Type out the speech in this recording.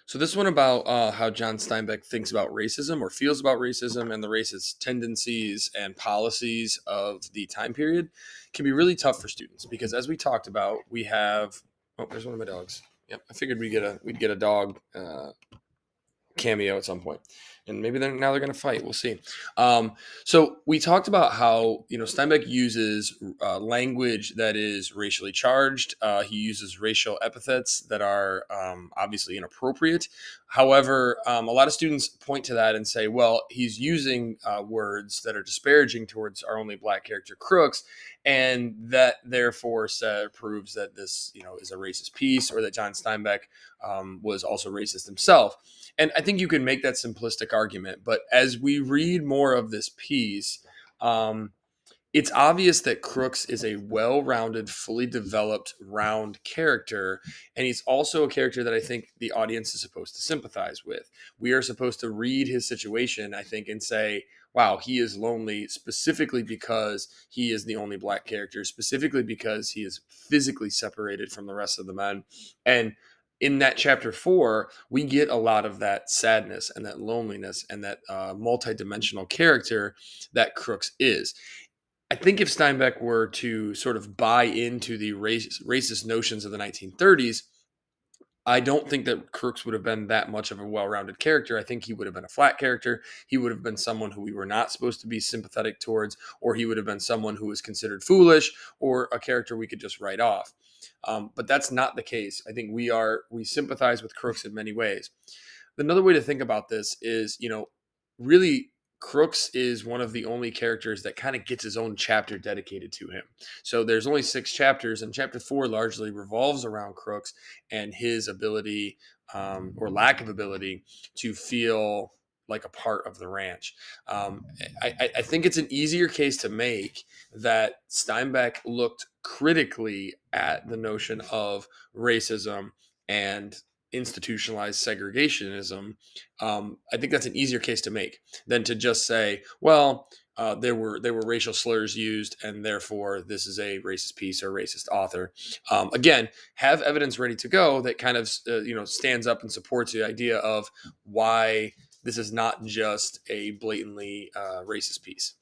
So this one about how John Steinbeck thinks about racism or feels about racism and the racist tendencies and policies of the time period can be really tough for students because, as we talked about, we have. Oh, there's one of my dogs. Yep, I figured we'd get a dog cameo at some point, and maybe they're going to fight. We'll see. So we talked about how Steinbeck uses language that is racially charged. He uses racial epithets that are obviously inappropriate. However, a lot of students point to that and say, well, he's using words that are disparaging towards our only black character Crooks, and that therefore proves that this is a racist piece, or that John Steinbeck was also racist himself. And I think you can make that simplistic argument, but as we read more of this piece, it's obvious that Crooks is a well-rounded, fully developed, round character, and he's also a character that I think the audience is supposed to sympathize with. We are supposed to read his situation, I think, and say, wow, he is lonely specifically because he is the only black character, specifically because he is physically separated from the rest of the men. And in that chapter 4, we get a lot of that sadness and that loneliness and that multidimensional character that Crooks is. I think if Steinbeck were to sort of buy into the racist notions of the 1930s, I don't think that Crooks would have been that much of a well-rounded character. I think he would have been a flat character. He would have been someone who we were not supposed to be sympathetic towards, or he would have been someone who was considered foolish, or a character we could just write off. But that's not the case. I think we sympathize with Crooks in many ways. Another way to think about this is, really Crooks is one of the only characters that kind of gets his own chapter dedicated to him. So there's only 6 chapters, and chapter 4 largely revolves around Crooks and his ability or lack of ability to feel like a part of the ranch. I think it's an easier case to make that Steinbeck looked critically at the notion of racism and institutionalized segregationism. I think that's an easier case to make than to just say, well, there were racial slurs used, and therefore this is a racist piece or racist author. Again, have evidence ready to go that kind of stands up and supports the idea of why this is not just a blatantly racist piece.